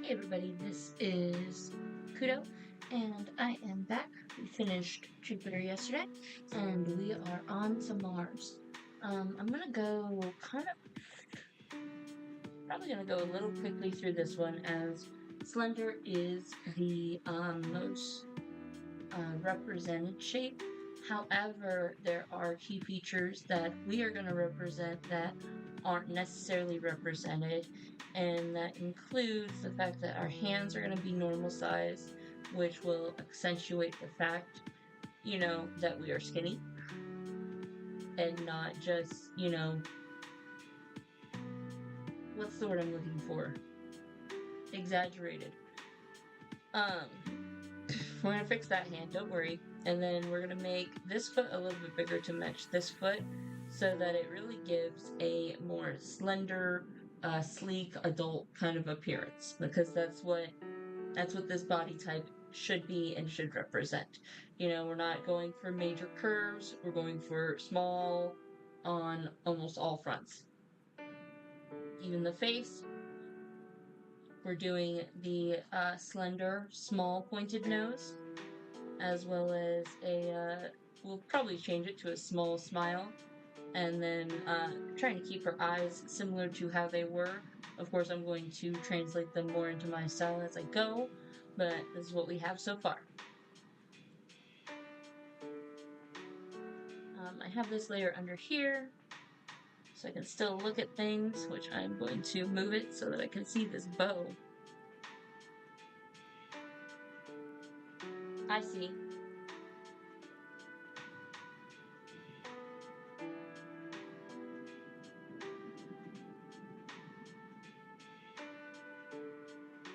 Hey everybody, this is Kudo, and I am back. We finished Jupiter yesterday, and we are on to Mars. I'm gonna go probably gonna go a little quickly through this one, as Slender is the most represented shape. However, there are key features that we are going to represent that aren't necessarily represented, and that includes the fact that our hands are going to be normal size, which will accentuate the fact, that we are skinny and not just, what's the word I'm looking for? Exaggerated. We're gonna fix that hand, don't worry. And then we're gonna make this foot a little bit bigger to match this foot so that it really gives a more slender, sleek adult kind of appearance, because that's what this body type should be and should represent. We're not going for major curves, we're going for small on almost all fronts. Even the face, we're doing the slender, small pointed nose, as well as we'll probably change it to a small smile, and then trying to keep her eyes similar to how they were. Of course, I'm going to translate them more into my style as I go, but this is what we have so far. I have this layer under here, so I can still look at things, which I'm going to move it so that I can see this bow. I see.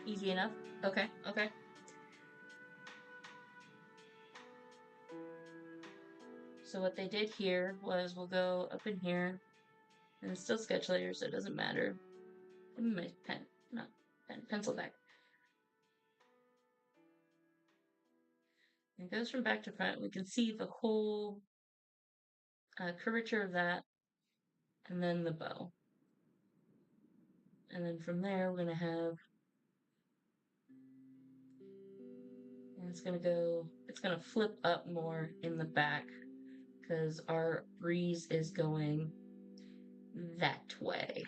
Easy enough? Okay. So what they did here was, we'll go up in here, and it's still sketch layer, so it doesn't matter. Give me my pen, not pen, pencil back. It goes from back to front. We can see the whole curvature of that, and then the bow. And then from there, we're gonna have, and it's gonna flip up more in the back, because our breeze is going that way.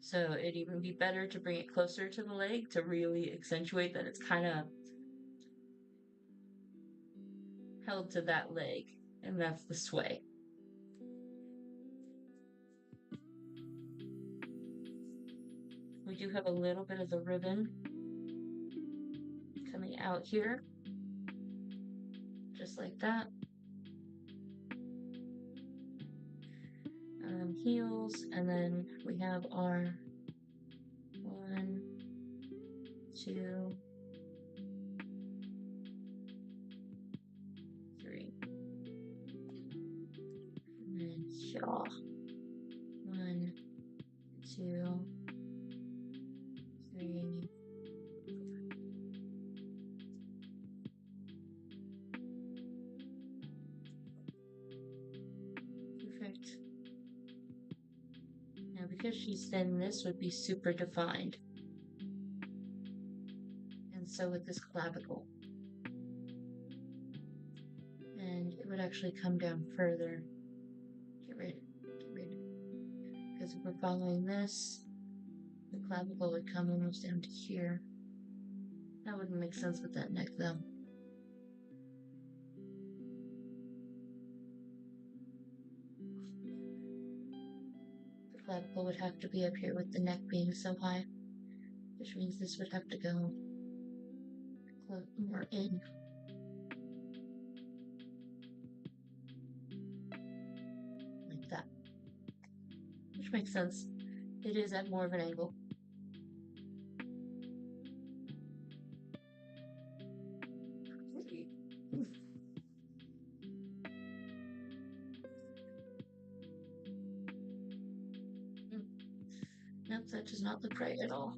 So it'd even be better to bring it closer to the leg to really accentuate that it's kind of held to that leg, and that's the sway. We do have a little bit of the ribbon coming out here, just like that. Heels, and then we have our 1, 2, 3, and then jaw. 1, 2, 3. Perfect. Now, because she's thin, this would be super defined. And so with this clavicle. And it would actually come down further. Get rid. Because if we're following this, the clavicle would come almost down to here. That wouldn't make sense with that neck, though. The clavicle would have to be up here with the neck being so high, which means this would have to go more in. Like that. Which makes sense. It is at more of an angle. Nope, that does not look right at all.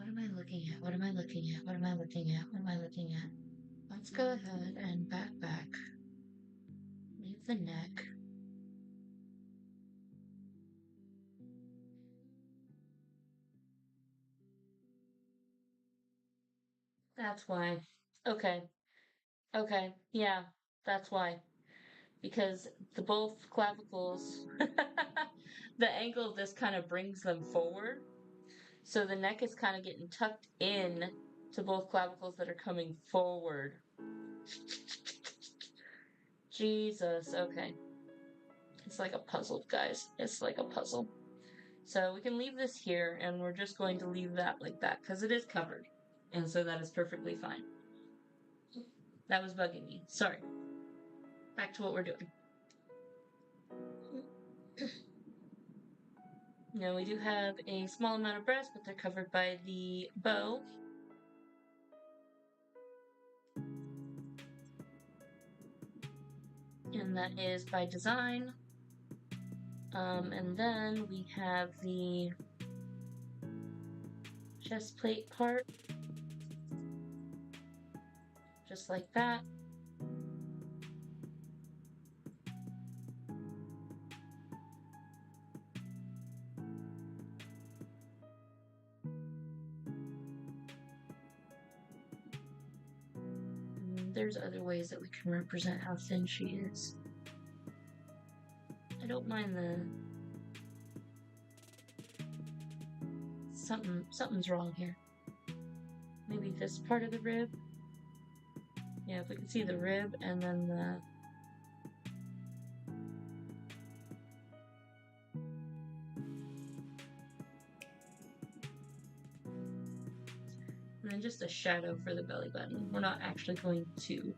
What am I looking at? What am I looking at? What am I looking at? What am I looking at? Let's go ahead and back. Leave the neck. That's why. Okay. Okay. Yeah, that's why. Because the both clavicles, the angle of this kind of brings them forward. So the neck is kind of getting tucked in to both clavicles that are coming forward. Jesus. Okay. It's like a puzzle, guys. It's like a puzzle. So we can leave this here, and we're just going to leave that like that, because it is covered. And so that is perfectly fine. That was bugging me. Sorry. Back to what we're doing. Now we do have a small amount of breasts, but they're covered by the bow. And that is by design. And then we have the chest plate part, just like that. And there's other ways that we can represent how thin she is. I don't mind the... Something's wrong here. Maybe this part of the rib. Yeah, if we can see the rib and then the... And then just a shadow for the belly button. We're not actually going to...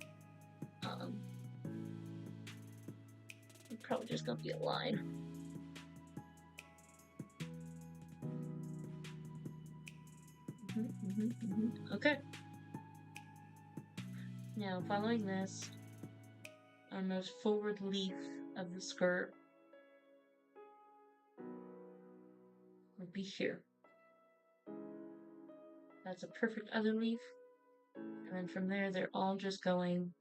It's probably just going to be a line. Okay. Now, following this, our most forward leaf of the skirt would be here. That's a perfect other leaf. And then from there, they're all just going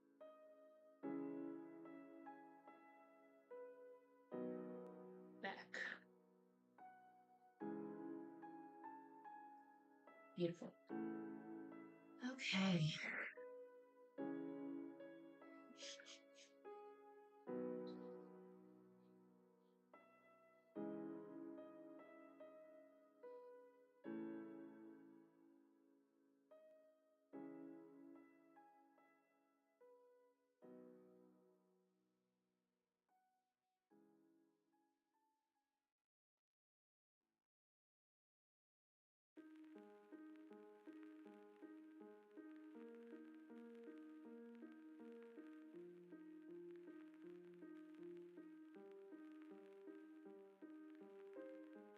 back. Beautiful. Okay.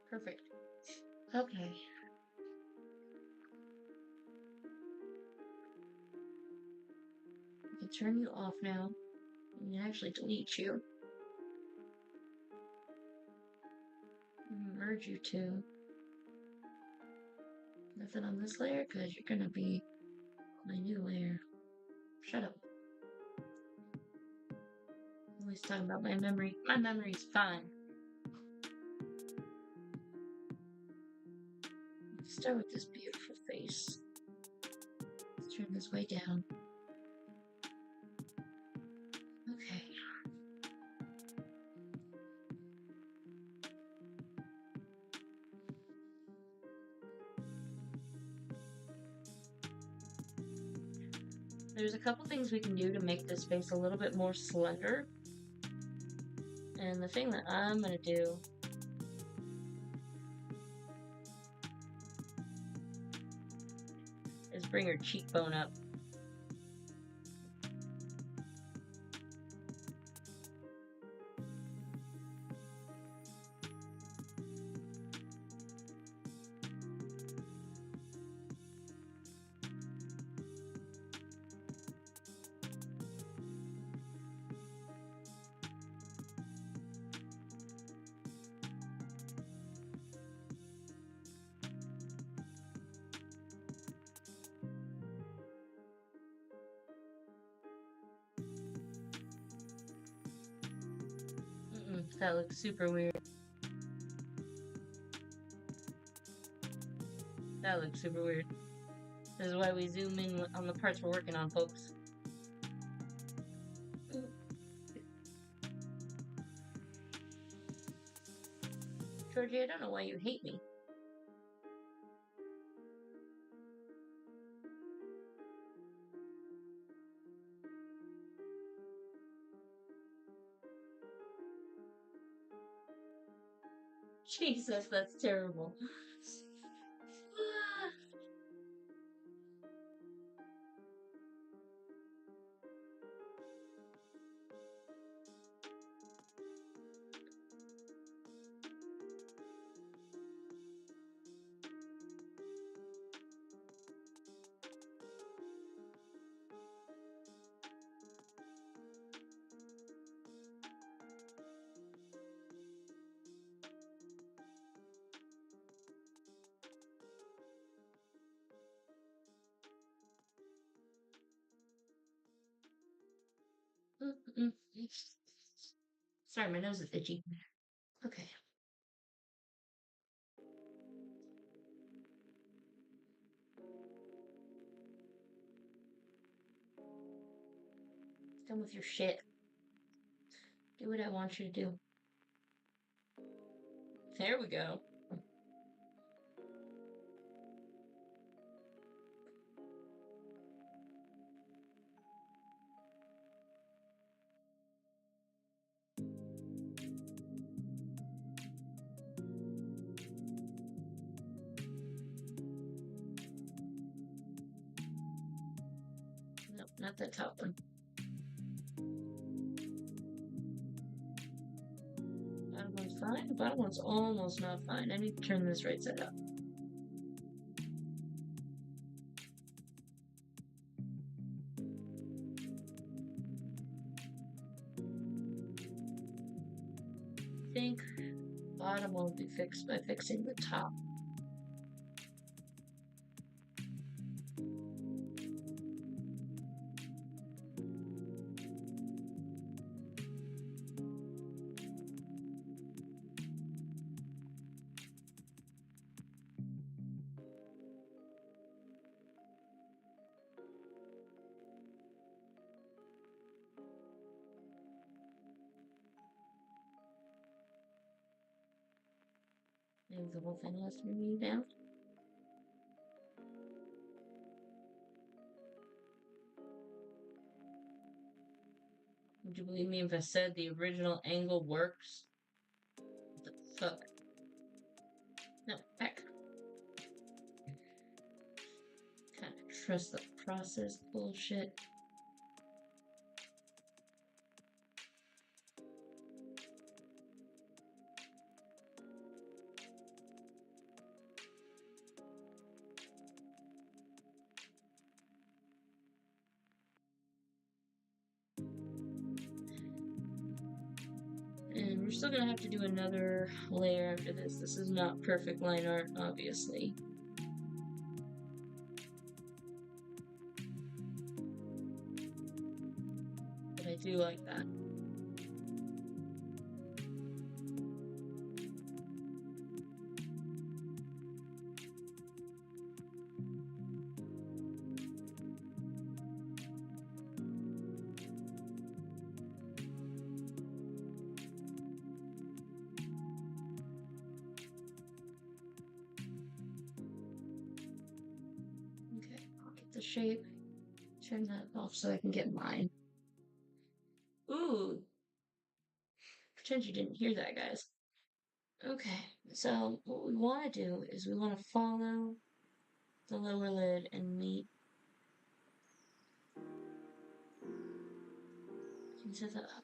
Perfect. Okay. I can turn you off now. I can actually delete you. Merge you two. Nothing on this layer because you're gonna be my new layer. Shut up. I'm always talking about my memory. My memory's fine. Let's start with this beautiful face. Let's turn this way down. Okay. There's a couple things we can do to make this face a little bit more slender. And the thing that I'm going to do is bring her cheekbone up. That looks super weird. That looks super weird. This is why we zoom in on the parts we're working on, folks. Georgie, I don't know why you hate me. Jesus, that's terrible. Sorry, my nose is itchy. Okay. Done with your shit. Do what I want you to do. There we go. Nope, not the top one. Bottom one's fine. The bottom one's almost not fine. I need to turn this right side up. I think bottom will be fixed by fixing the top. Maybe the whole thing has to be moved down. Would you believe me if I said the original angle works? What the fuck? No, back. Can't trust the process bullshit. And we're still gonna have to do another layer after this. This is not perfect line art, obviously. But I do like that. The shape. Turn that off so I can get mine. Ooh. Pretend you didn't hear that, guys. Okay, so what we want to do is we want to follow the lower lid and meet into the upper.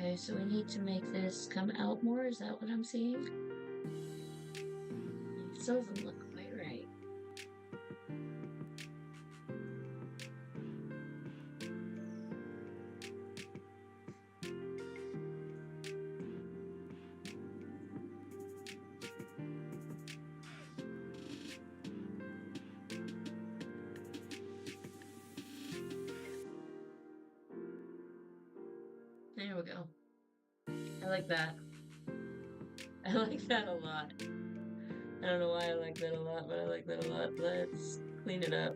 Okay, so we need to make this come out more. Is that what I'm seeing? It still doesn't look quite right. There we go. I like that. I like that a lot. I don't know why I like that a lot, but I like that a lot. Let's clean it up.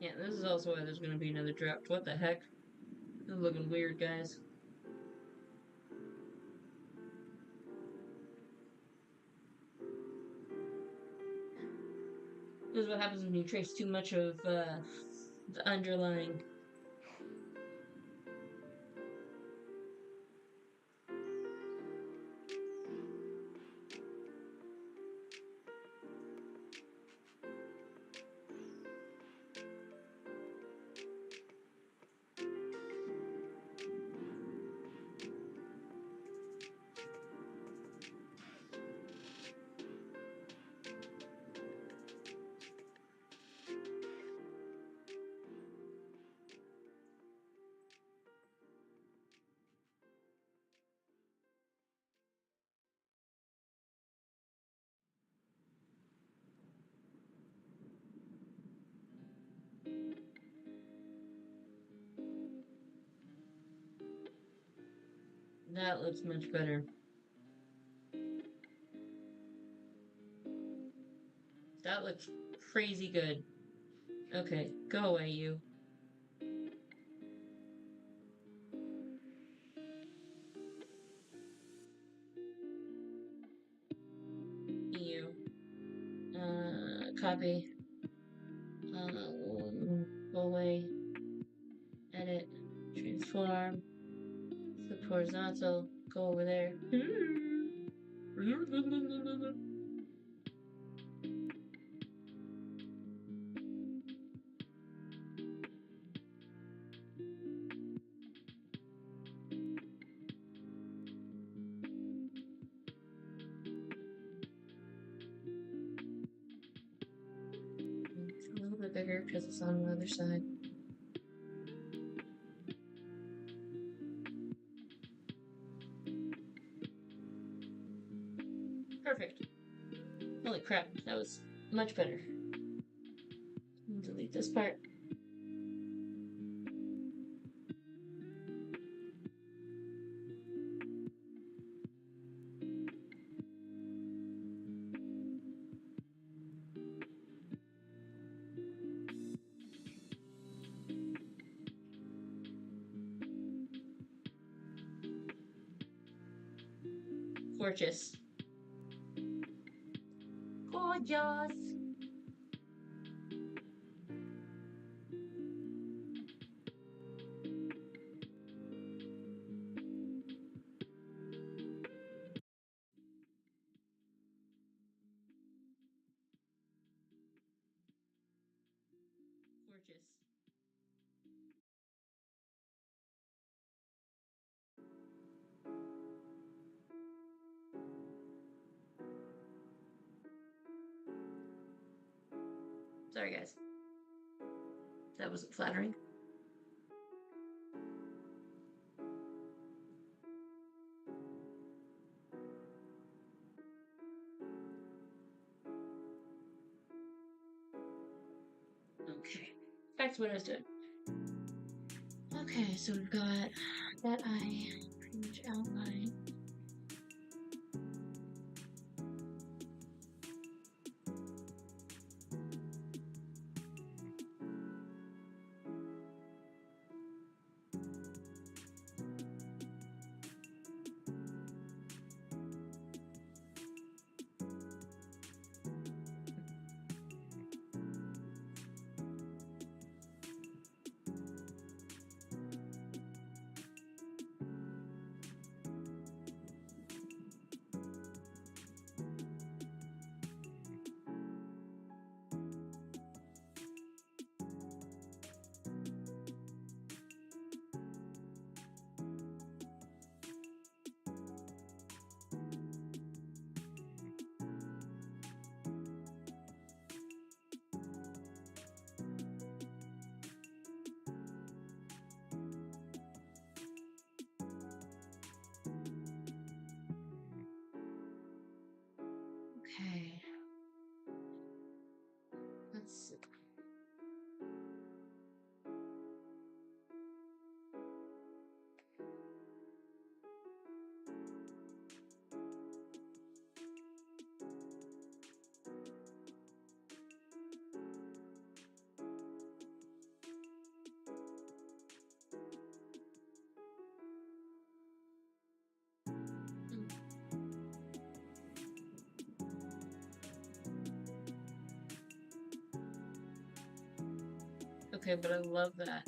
Yeah, this is also why there's gonna be another draft. What the heck? This is looking weird, guys. This is what happens when you trace too much of the underlying. That looks much better. That looks crazy good. Okay, go away, you. You. Copy. Go away. Edit. Transform. Flip horizontal. Go over there. It's a little bit bigger because it's on the other side. Perfect. Holy crap, that was much better. Delete this part. Gorgeous. Gorgeous. Gorgeous. Sorry, guys. That wasn't flattering. Okay, back to what I was doing. Okay, so we've got that eye pretty much outlined. Okay. Let's see. Okay, but I love that.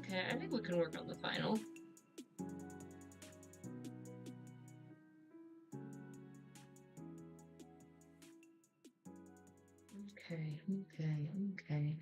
Okay, I think we can work on the final. Okay, okay, okay.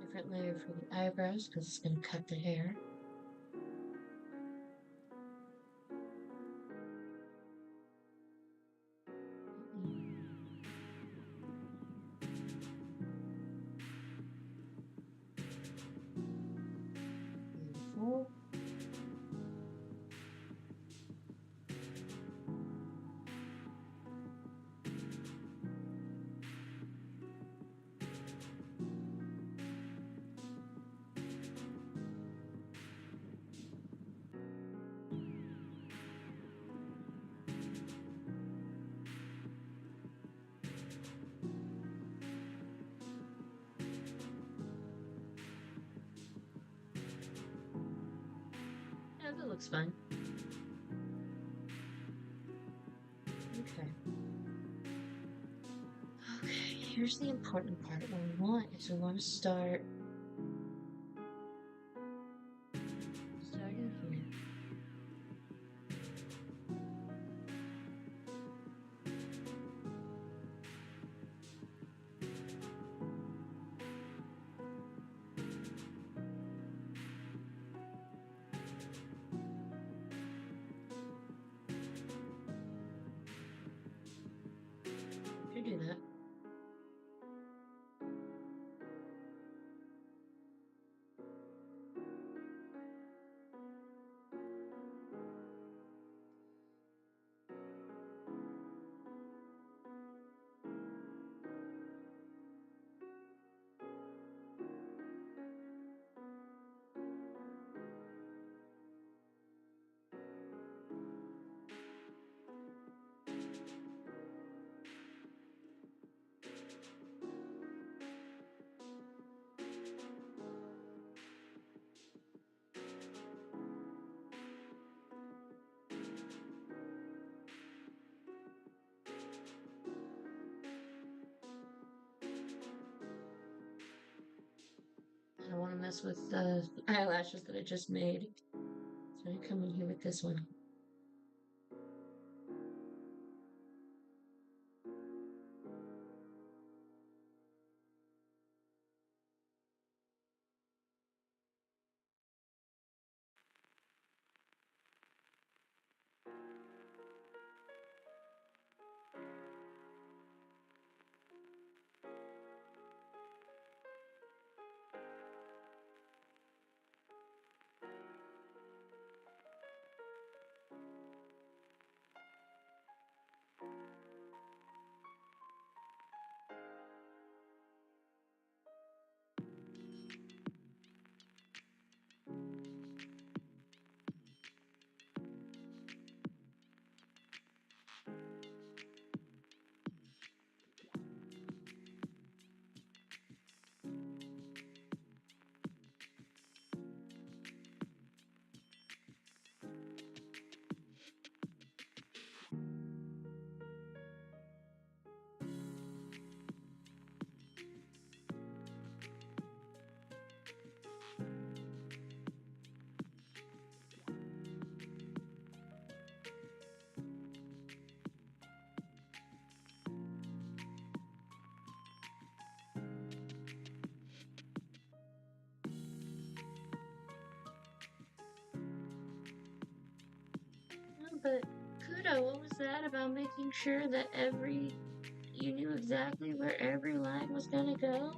Different layer for the eyebrows because it's going to cut the hair. Beautiful. Yeah, that looks fine. Okay. Okay, here's the important part. What we want is we want to start in here. You do that. I don't want to mess with the eyelashes that I just made. So I come in here with this one. but Kudo, what was that about making sure that you knew exactly where every line was gonna go?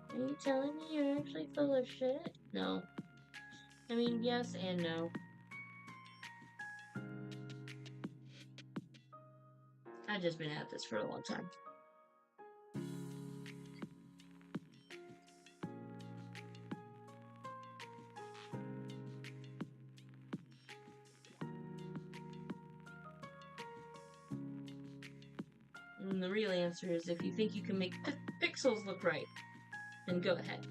Are you telling me you're actually full of shit? No. I mean, yes and no. I've just been at this for a long time. And the real answer is if you think you can make pixels look right, then go ahead.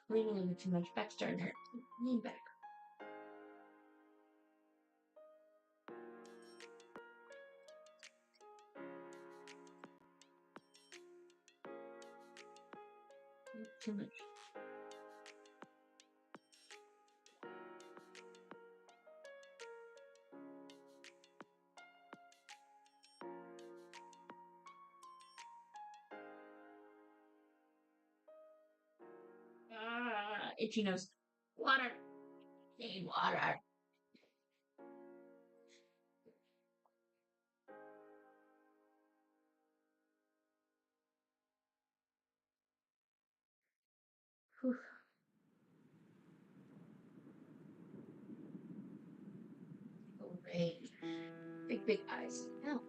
Leaning too much back starting to hurt. Lean back. Too much. Itchy nose. Water. Need water. Whew. Great. Big eyes. No.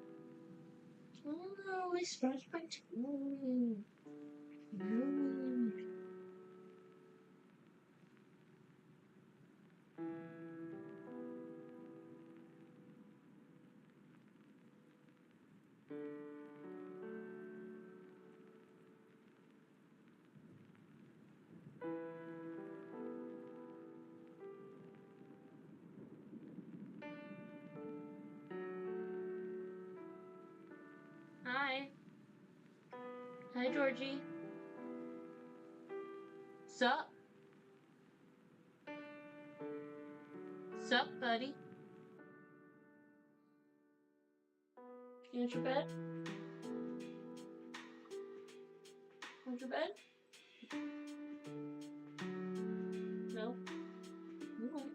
Oh, I scratched my toe. No. Hi. Hi, Georgie. Sup? Sup, buddy? You want your bed? Want your bed? No? Okay.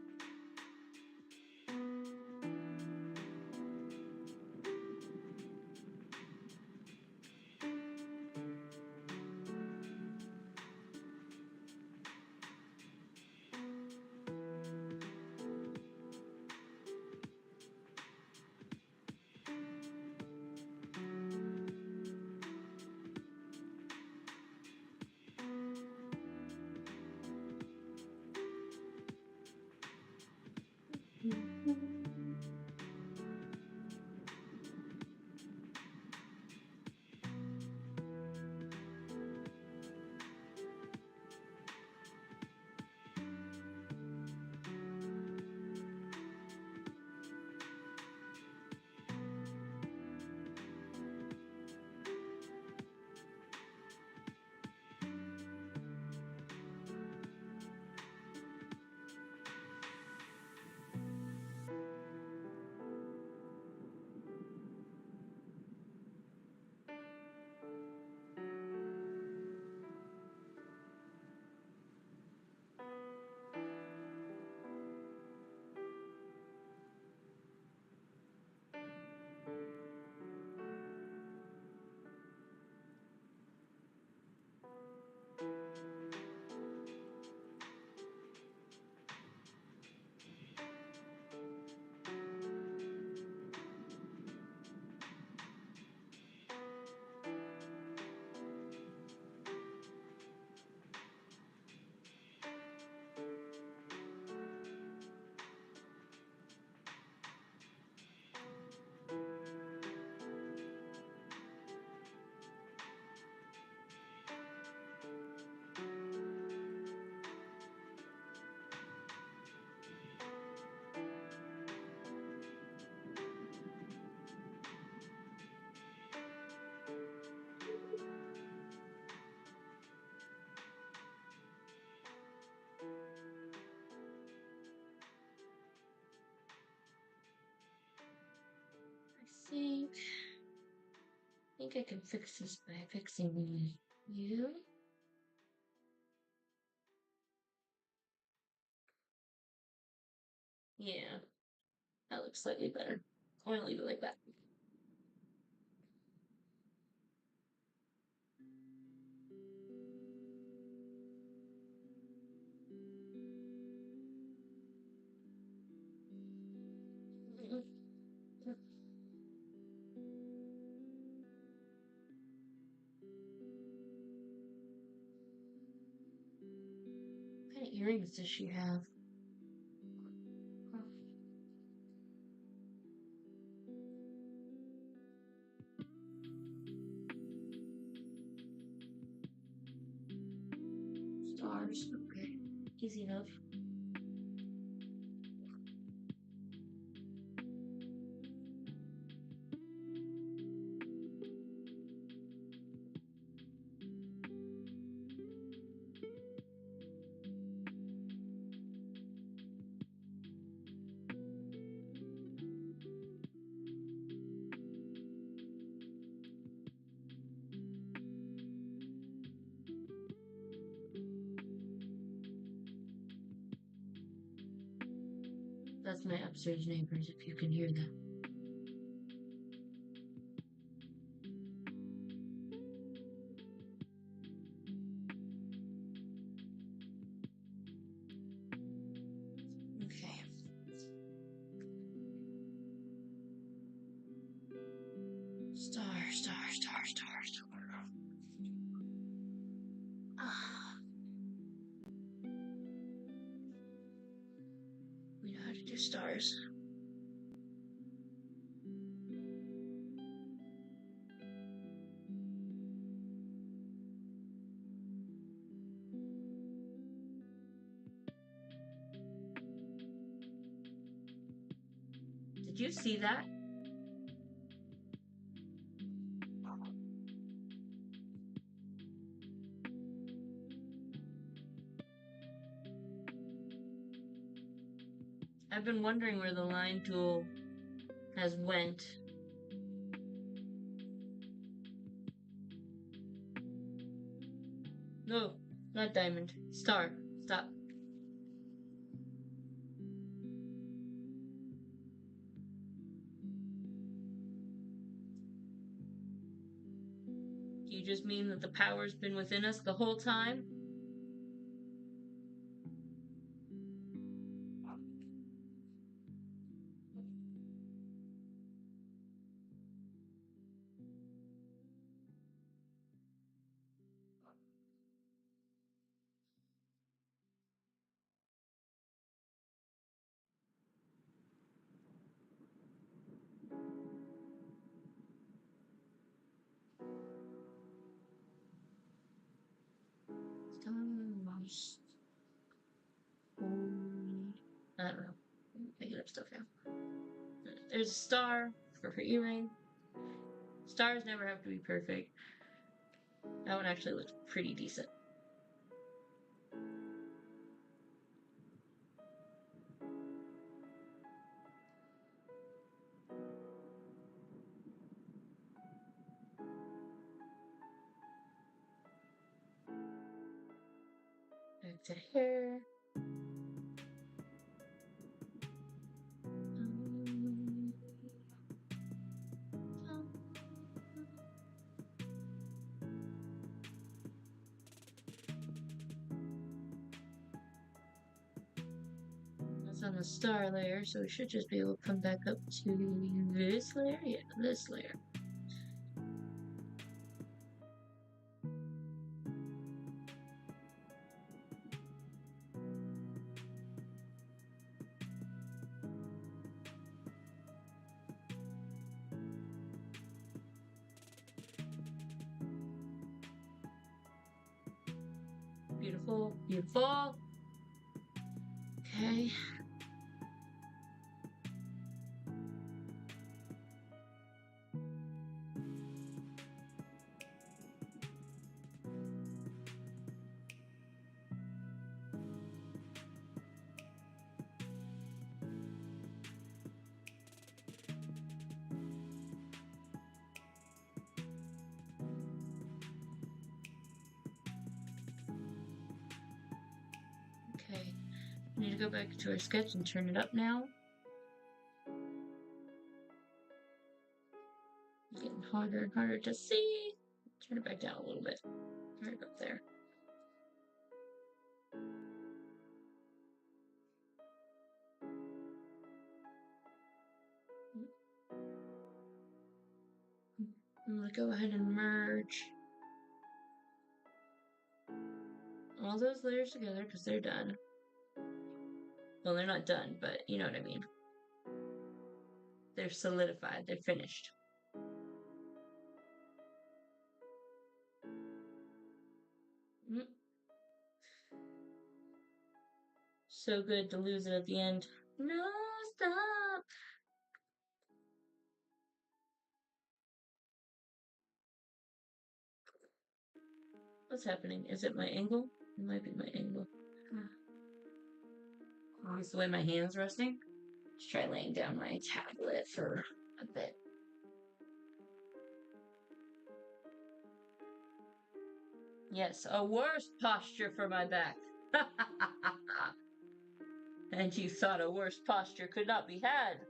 think I can fix this by fixing you. Yeah, that looks slightly better. I'm gonna leave it like that. What kind of earrings does she have? Stars. Okay. Easy enough. That's my upstairs neighbors, if you can hear them. Okay. Star, star, star, star, star. Ah. We know how to do stars. Did you see that? I've been wondering where the line tool has went. No, not diamond. Star. Stop. Do you just mean that the power's been within us the whole time? Stars. I don't know. Making up stuff now. There's a star for her earring. Stars never have to be perfect. That one actually looks pretty decent. Back to hair. That's on the star layer, so we should just be able to come back up to this layer. Yeah, this layer. Beautiful, beautiful. Okay. Okay, we need to go back to our sketch and turn it up now. Getting harder and harder to see. Turn it back down a little bit. Right up there. I'm gonna go ahead and merge all those layers together because they're done. Well, they're not done, but you know what I mean. They're solidified. They're finished. So good to lose it at the end. No, stop. What's happening? Is it my angle? It might be my angle. It's the way my hand's resting. Let's try laying down my tablet for a bit. Yes, a worse posture for my back. And you thought a worse posture could not be had.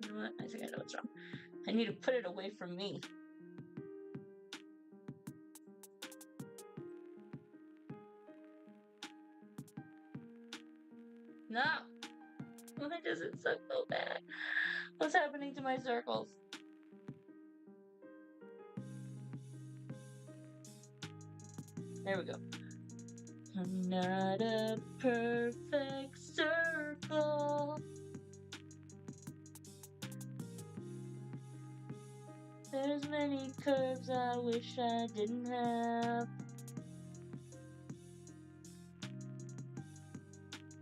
You know what? I think I know what's wrong. I need to put it away from me. No! Why does it suck so bad? What's happening to my circles? There we go. I'm not a perfect circle. There's many curves I wish I didn't have.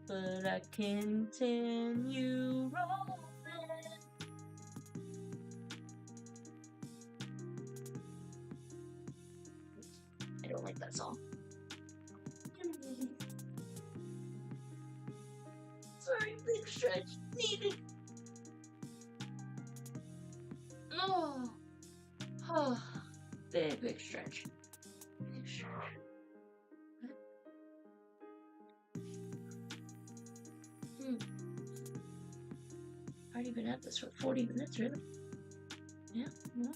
But I continue rolling. I don't like that song. Sorry, big stretch needed. Oh, oh, big stretch. Big stretch. Already been at this for 40 minutes, really? Yeah. No.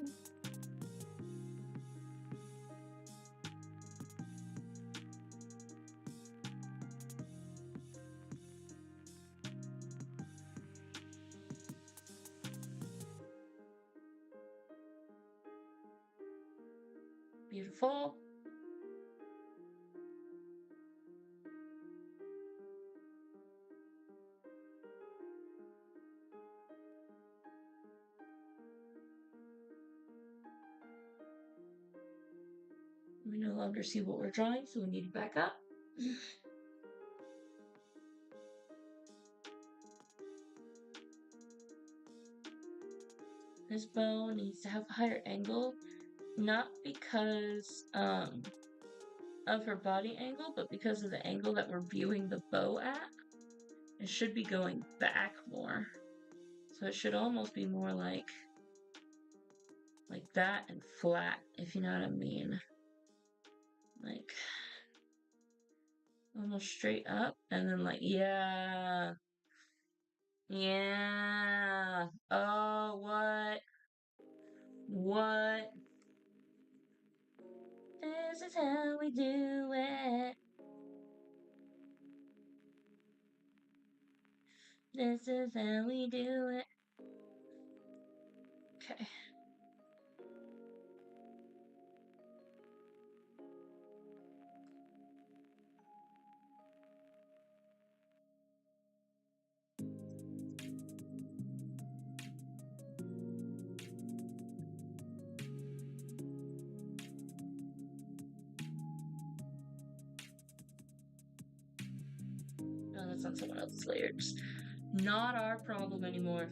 Beautiful. We no longer see what we're drawing, so we need to back up. This bow needs to have a higher angle, not because of her body angle, but because of the angle that we're viewing the bow at. It should be going back more. So it should almost be more like that and flat, if you know what I mean. Like almost straight up and then like, yeah. Yeah. Oh, what? What? This is how we do it. This is how we do it. Okay. No, that's on someone else's layers. Not our problem anymore.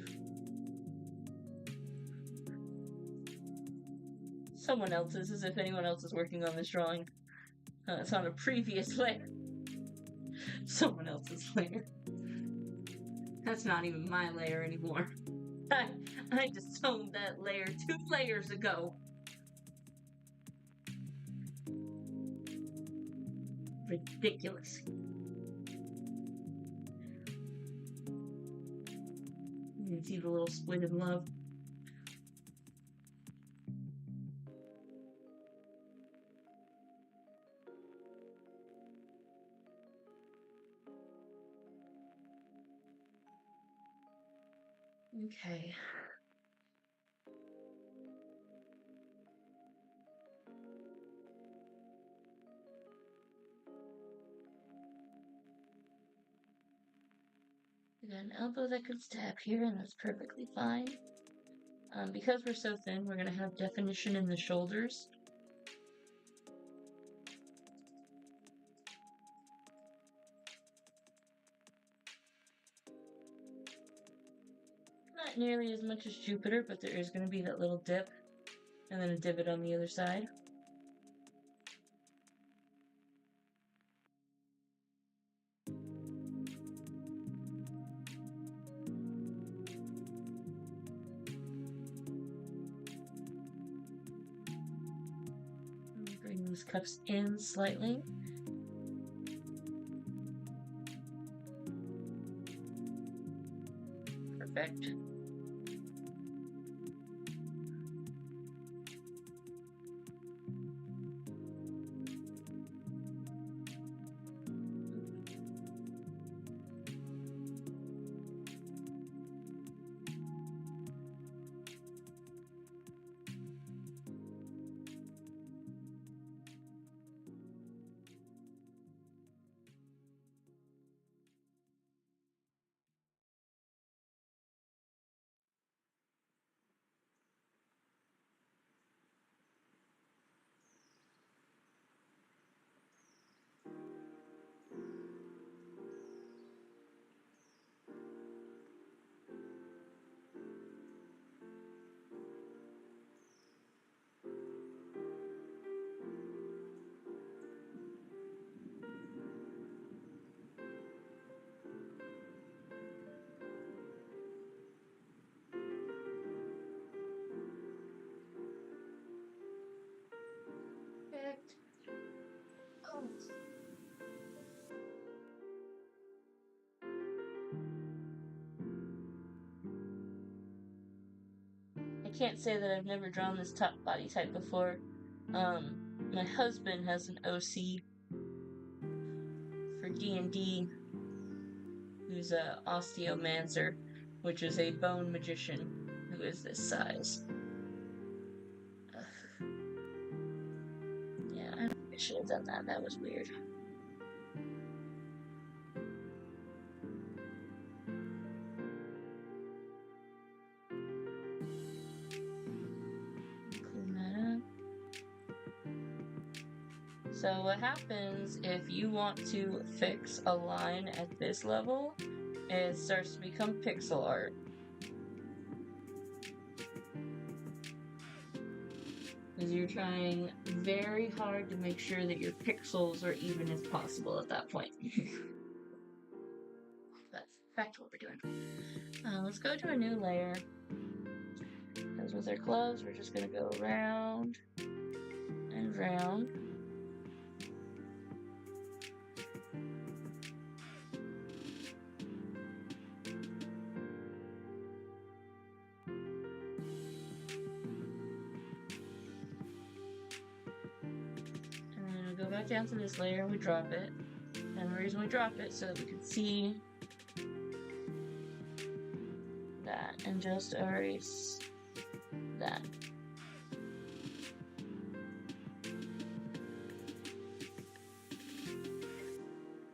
Someone else's, as if anyone else is working on this drawing. It's on a previous layer. Someone else's layer. That's not even my layer anymore. I just owned that layer 2 layers ago. Ridiculous. You can see the little split in love. Okay. We got an elbow that could stab here, and that's perfectly fine. Because we're so thin, we're going to have definition in the shoulders. Not nearly as much as Jupiter, but there is going to be that little dip, and then a divot on the other side. Bring these cuffs in slightly. Perfect. Perfect. Oh. I can't say that I've never drawn this top body type before. My husband has an OC for D&D, who's a osteomancer, which is a bone magician who is this size. Yeah, I should have done that. That was weird. Clean that up. So what happens if you want to fix a line at this level, it starts to become pixel art. Because you're trying very hard to make sure that your pixels are even as possible at that point. That's back to what we're doing. Let's go to a new layer. Because with our gloves, we're just going to go round and round. Go back down to this layer and we drop it. And the reason we drop it so that we can see that and just erase that.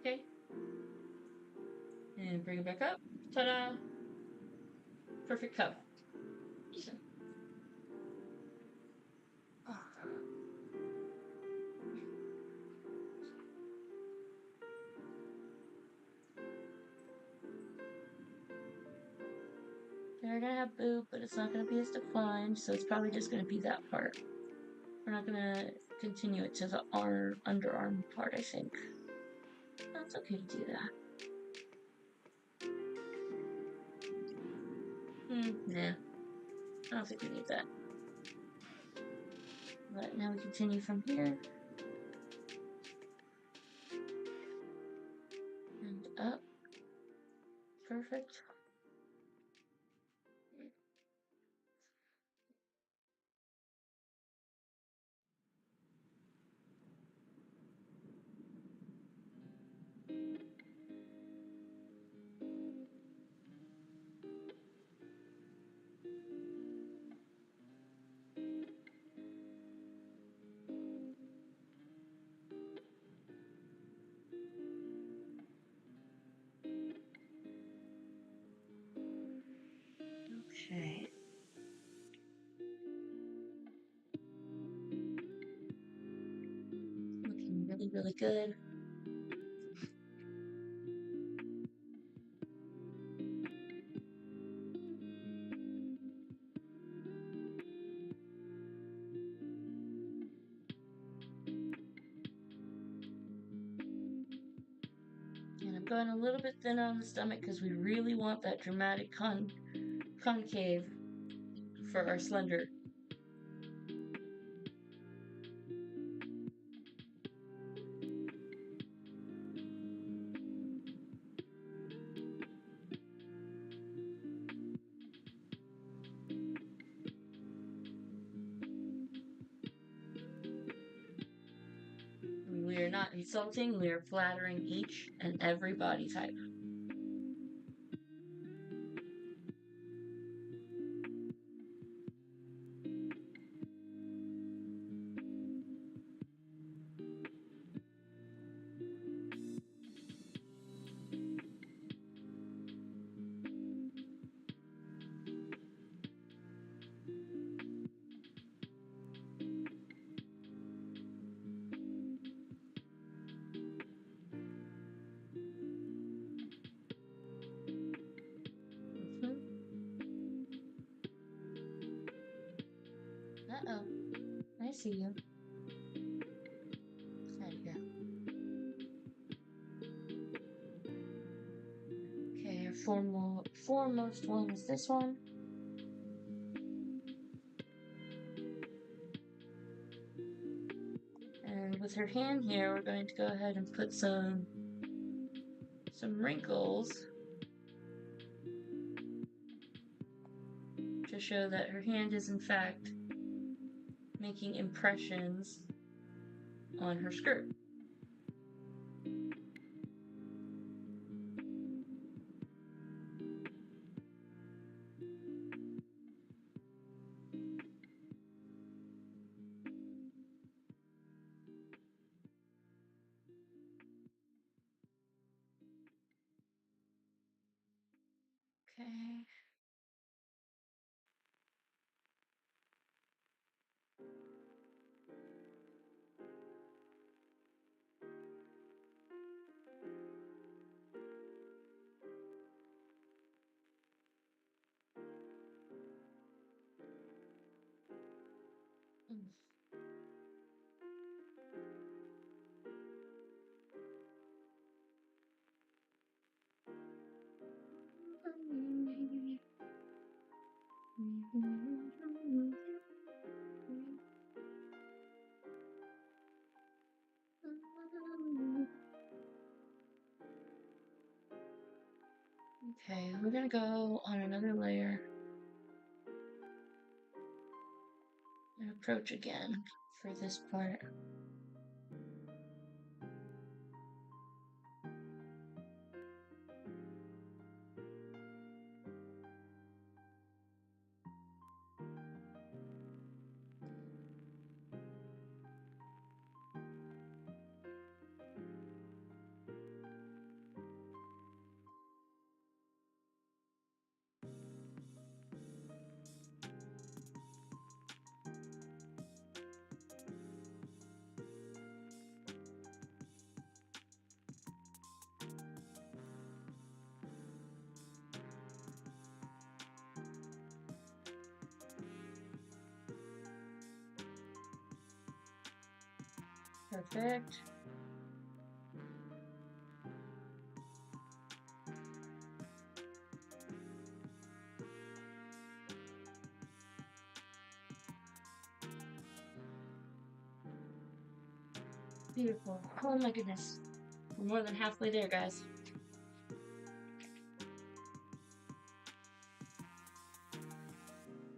Okay. And bring it back up. Ta-da! Perfect cup. They're gonna have boob, but it's not gonna be as defined, so it's probably just gonna be that part. We're not gonna continue it to the underarm part, I think. That's okay to do that. Nah. I don't think we need that. But now we continue from here. And up. Perfect. Okay. Looking really, really good. And I'm going a little bit thinner on the stomach because we really want that dramatic concave for our Slender. We are not insulting, we are flattering each and every body type. Uh-oh. I see you. There you go. Okay, our foremost one is this one. And with her hand here, we're going to go ahead and put some wrinkles to show that her hand is in fact making impressions on her skirt. Okay. Okay, we're gonna go on another layer and approach again for this part. Perfect. Beautiful. Oh my goodness. We're more than halfway there, guys.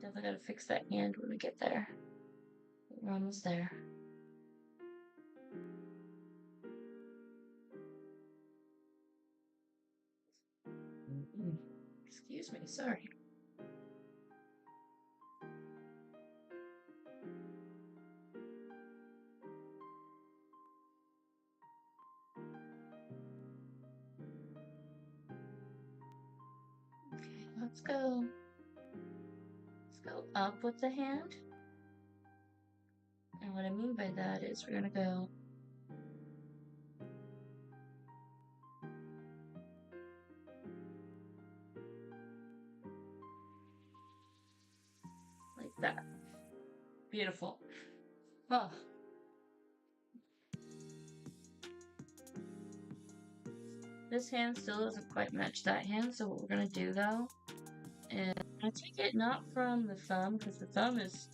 Definitely gotta fix that hand when we get there. We're almost there. Excuse me, sorry. Okay, let's go. Let's go up with the hand. And what I mean by that is we're gonna go like that. Beautiful. Oh. This hand still doesn't quite match that hand, so what we're gonna do though is I'm gonna take it not from the thumb, because the thumb is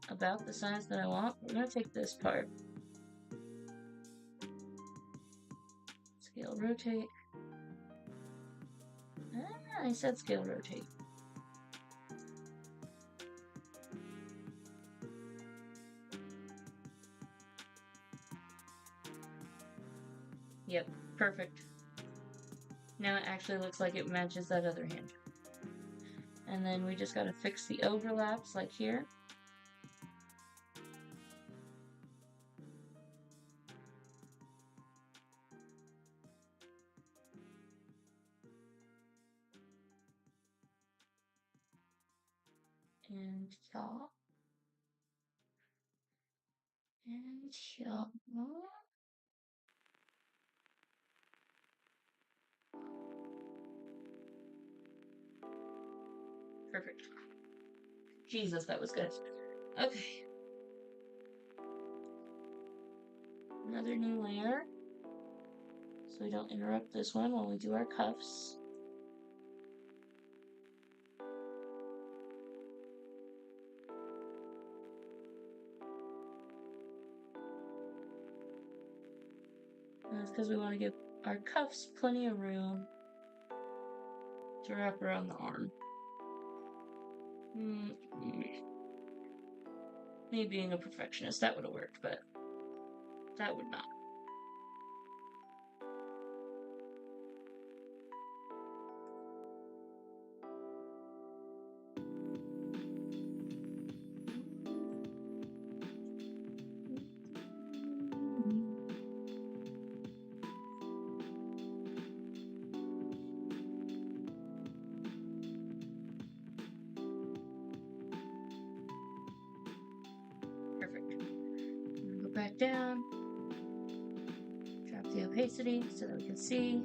about the size that I want. We're gonna take this part. Scale rotate. Ah, I said scale rotate. Yep, perfect. Now it actually looks like it matches that other hand. And then we just gotta fix the overlaps like here. And yaw. And yaw. Perfect. Jesus, that was good. Okay. Another new layer. So we don't interrupt this one while we do our cuffs. And that's because we want to give our cuffs plenty of room to wrap around the arm. Me being a perfectionist, that would have worked, but that would not. Perfect. Go back down. Drop the opacity so that we can see.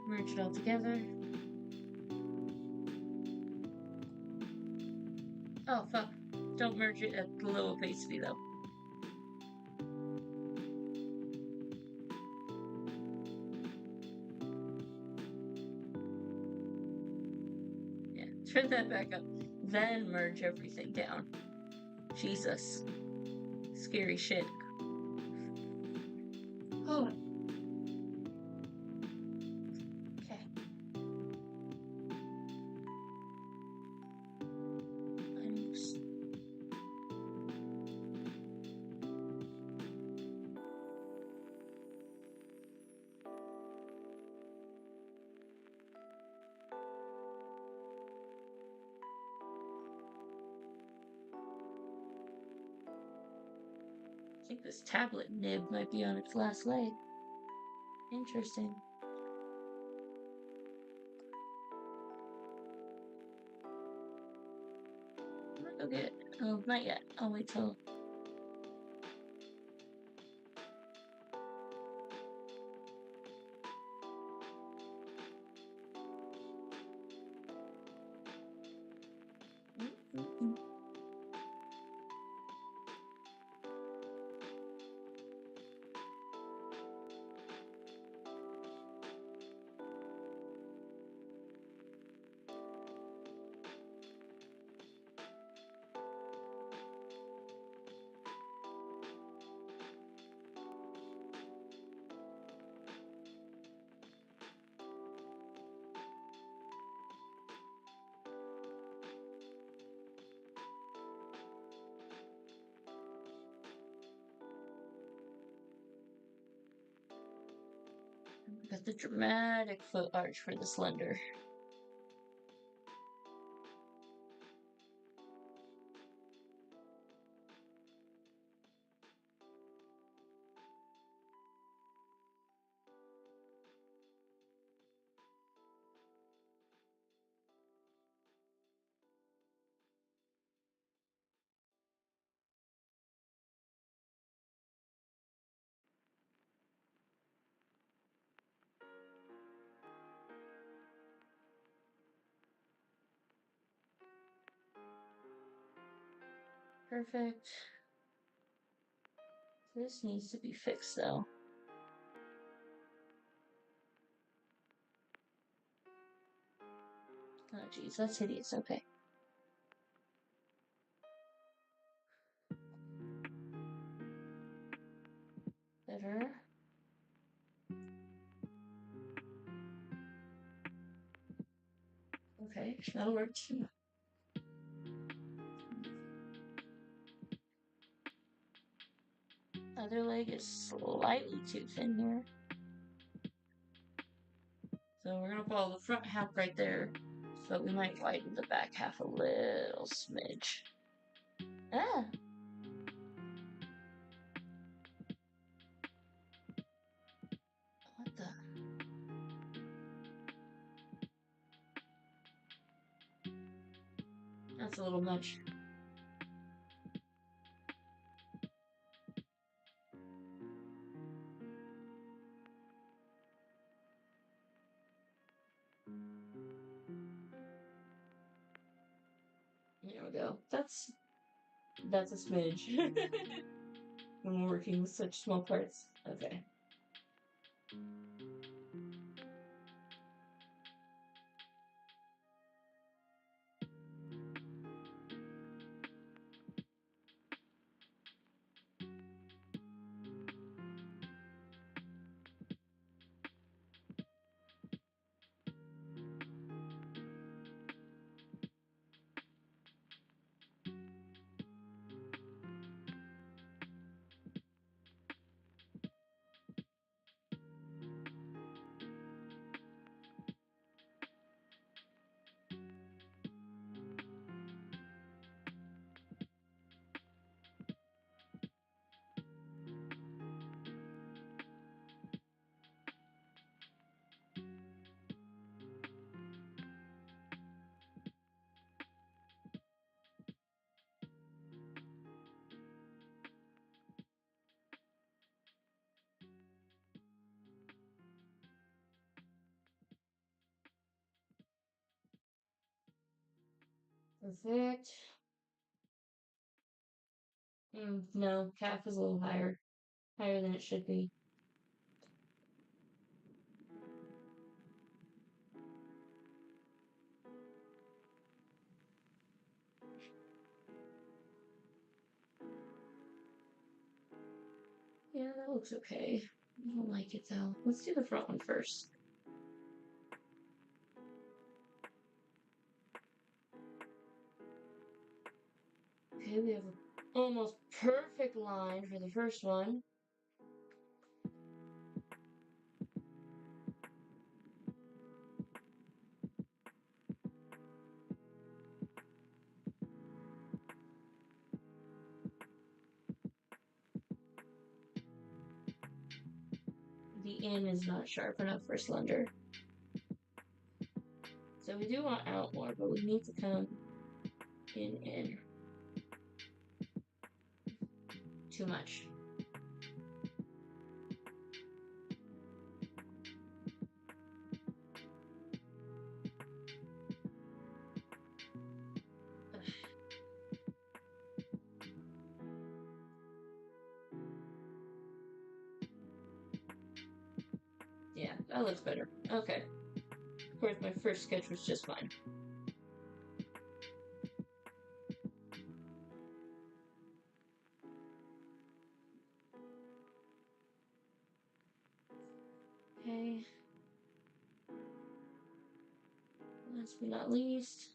Merge it all together. Oh, fuck. Don't merge it at the low opacity, though. Yeah, turn that back up. Then merge everything down. Jesus. Scary shit. Oh. Okay. I think this tablet nib might be on its last leg. Interesting. I'm gonna go get. Oh, not yet. I'll wait till. Got the dramatic foot arch for the Slender. Perfect. This needs to be fixed though. Oh geez, that's hideous. Okay. Better. Okay, that'll work too. Other leg is slightly too thin here. So we're gonna follow the front half right there, but we might widen the back half a little smidge. Ah! What the? That's a little much. There we go. That's a smidge. When we're working with such small parts. Okay. Perfect. No, calf is a little higher. Higher than it should be. Yeah, that looks okay. I don't like it though. Let's do the front one first. Okay, we have an almost perfect line for the first one. The in is not sharp enough for Slender. So we do want out more, but we need to come in. Too much. Yeah, that looks better. Okay. Of course, my first sketch was just fine. Okay. Last but not least.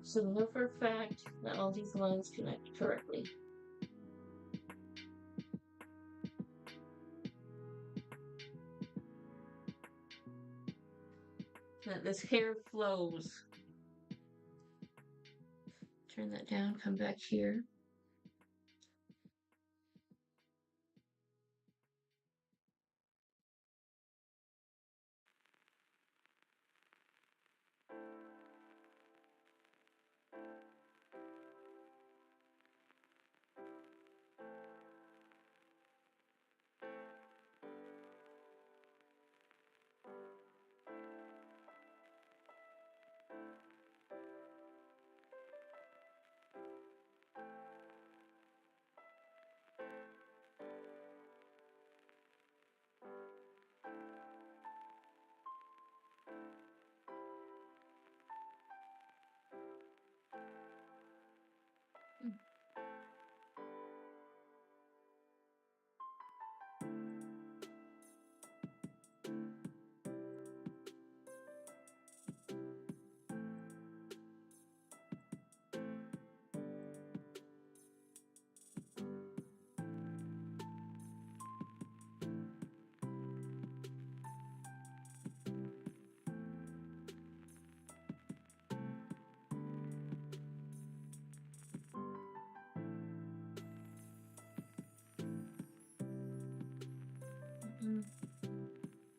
So we know for a fact that all these lines connect correctly. That this hair flows. Turn that down, come back here.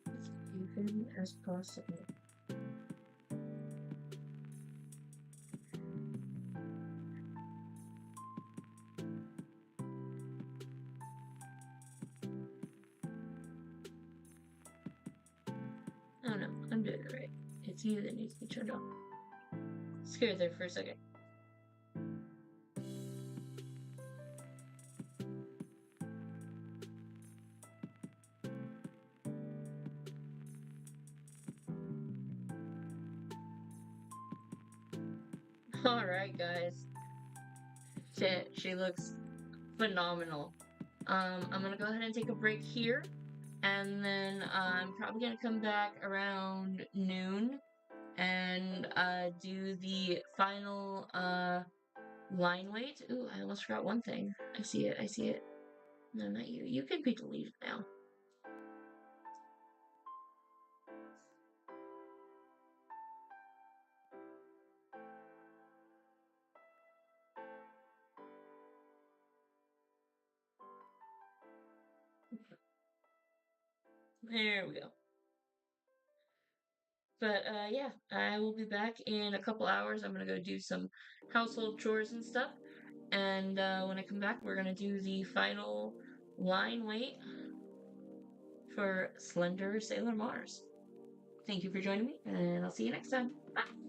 As even as possible. Oh no, I'm doing it right. It's you that needs to be turned off. Scared there for a second. Alright, guys. Shit, she looks phenomenal. I'm gonna go ahead and take a break here, and then I'm probably gonna come back around noon and do the final line weight. Ooh, I almost forgot one thing. I see it, I see it. No, not you. You can be deleted now. There we go. But yeah, I will be back in a couple hours. I'm gonna go do some household chores and stuff. And when I come back, we're gonna do the final line weight for Slender Sailor Mars. Thank you for joining me, and I'll see you next time. Bye.